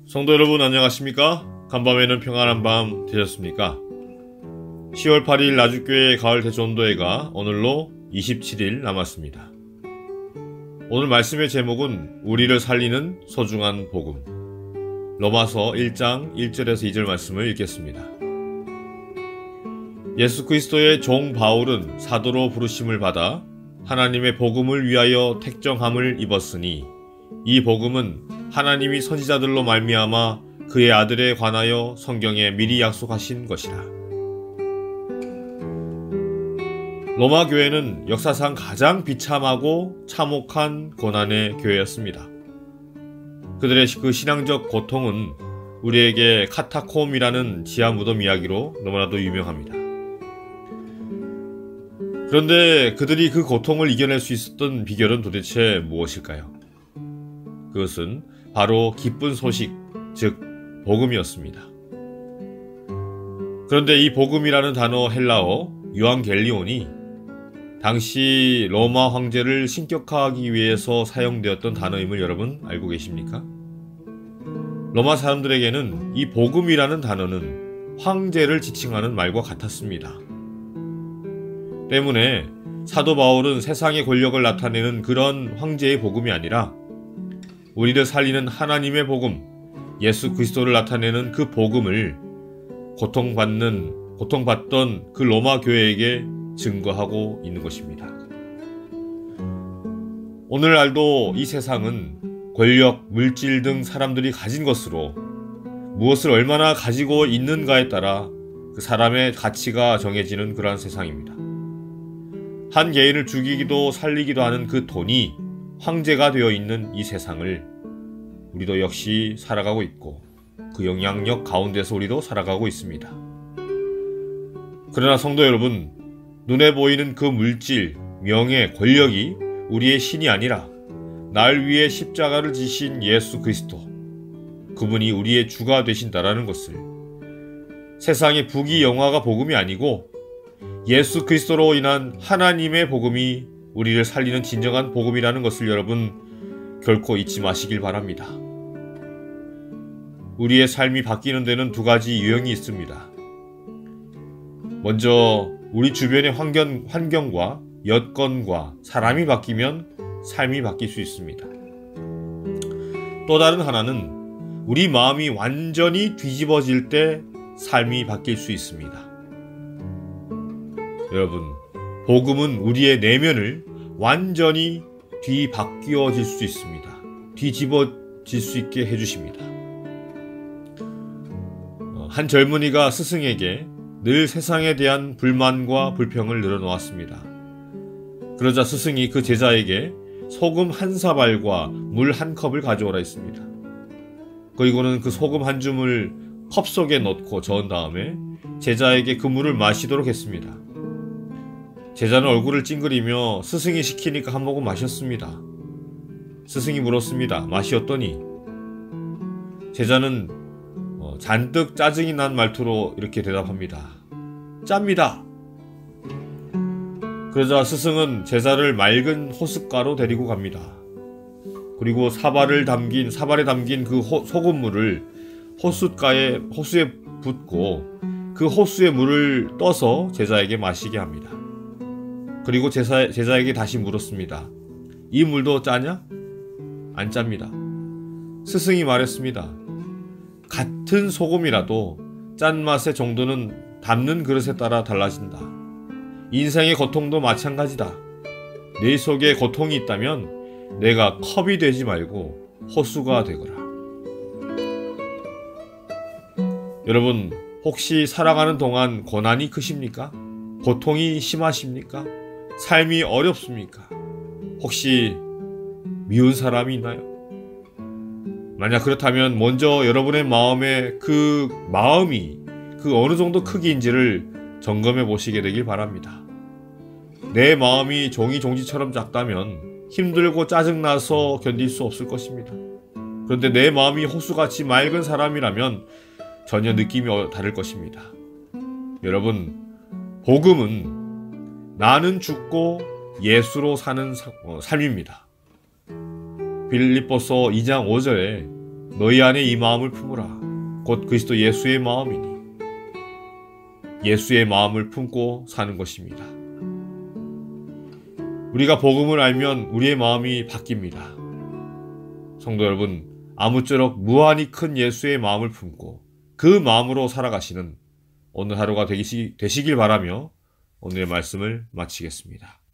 성도 여러분 안녕하십니까? 간밤에는 평안한 밤 되셨습니까? 10월 8일 나주교회 가을 대전도회가 오늘로 27일 남았습니다. 오늘 말씀의 제목은 우리를 살리는 소중한 복음, 로마서 1장 1절에서 2절 말씀을 읽겠습니다. 예수 그리스도의 종 바울은 사도로 부르심을 받아 하나님의 복음을 위하여 택정함을 입었으니 이 복음은 하나님이 선지자들로 말미암아 그의 아들에 관하여 성경에 미리 약속하신 것이라. 로마 교회는 역사상 가장 비참하고 참혹한 고난의 교회였습니다. 그들의 그 신앙적 고통은 우리에게 카타콤이라는 지하 무덤 이야기로 너무나도 유명합니다. 그런데 그들이 그 고통을 이겨낼 수 있었던 비결은 도대체 무엇일까요? 그것은 바로 기쁜 소식, 즉 복음이었습니다. 그런데 이 복음이라는 단어 헬라어 유앙겔리온이 당시 로마 황제를 신격화하기 위해서 사용되었던 단어임을 여러분 알고 계십니까? 로마 사람들에게는 이 복음이라는 단어는 황제를 지칭하는 말과 같았습니다. 때문에 사도 바울은 세상의 권력을 나타내는 그런 황제의 복음이 아니라 우리를 살리는 하나님의 복음, 예수 그리스도를 나타내는 그 복음을 고통받던 그 로마 교회에게 증거하고 있는 것입니다. 오늘날도 이 세상은 권력, 물질 등 사람들이 가진 것으로 무엇을 얼마나 가지고 있는가에 따라 그 사람의 가치가 정해지는 그러한 세상입니다. 한 개인을 죽이기도 살리기도 하는 그 돈이 황제가 되어 있는 이 세상을 우리도 역시 살아가고 있고 그 영향력 가운데서 우리도 살아가고 있습니다. 그러나 성도 여러분, 눈에 보이는 그 물질, 명예, 권력이 우리의 신이 아니라 날 위해 십자가를 지신 예수 그리스도, 그분이 우리의 주가 되신다라는 것을, 세상의 부귀영화가 복음이 아니고 예수 그리스도로 인한 하나님의 복음이 우리를 살리는 진정한 복음이라는 것을 여러분 결코 잊지 마시길 바랍니다. 우리의 삶이 바뀌는 데는 두 가지 유형이 있습니다. 먼저 우리 주변의 환경과 여건과 사람이 바뀌면 삶이 바뀔 수 있습니다. 또 다른 하나는 우리 마음이 완전히 뒤집어질 때 삶이 바뀔 수 있습니다. 여러분, 복음은 우리의 내면을 완전히 뒤바뀌어질 수 있습니다. 뒤집어질 수 있게 해주십니다. 한 젊은이가 스승에게 늘 세상에 대한 불만과 불평을 늘어놓았습니다. 그러자 스승이 그 제자에게 소금 한 사발과 물 한 컵을 가져오라 했습니다. 그리고는 그 소금 한 줌을 컵 속에 넣고 저은 다음에 제자에게 그 물을 마시도록 했습니다. 제자는 얼굴을 찡그리며 스승이 시키니까 한 모금 마셨습니다. 스승이 물었습니다. 맛이 어떠니? 제자는 잔뜩 짜증이 난 말투로 이렇게 대답합니다. 짭니다. 그러자 스승은 제자를 맑은 호숫가로 데리고 갑니다. 그리고 사발에 담긴 그 소금물을 호수에 붓고 그 호수의 물을 떠서 제자에게 마시게 합니다. 그리고 제자에게 다시 물었습니다. 이 물도 짜냐? 안 짭니다. 스승이 말했습니다. 같은 소금이라도 짠맛의 정도는 담는 그릇에 따라 달라진다. 인생의 고통도 마찬가지다. 내 속에 고통이 있다면 내가 컵이 되지 말고 호수가 되거라. 여러분, 혹시 살아가는 동안 고난이 크십니까? 고통이 심하십니까? 삶이 어렵습니까? 혹시 미운 사람이 있나요? 만약 그렇다면 먼저 여러분의 마음의 그 마음이 그 어느 정도 크기인지를 점검해 보시게 되길 바랍니다. 내 마음이 종이처럼 작다면 힘들고 짜증나서 견딜 수 없을 것입니다. 그런데 내 마음이 호수같이 맑은 사람이라면 전혀 느낌이 다를 것입니다. 여러분, 복음은 나는 죽고 예수로 사는 삶입니다. 빌립보서 2장 5절에 너희 안에 이 마음을 품으라. 곧 그리스도 예수의 마음이니 예수의 마음을 품고 사는 것입니다. 우리가 복음을 알면 우리의 마음이 바뀝니다. 성도 여러분, 아무쪼록 무한히 큰 예수의 마음을 품고 그 마음으로 살아가시는 오늘 하루가 되시길 바라며 오늘의 말씀을 마치겠습니다.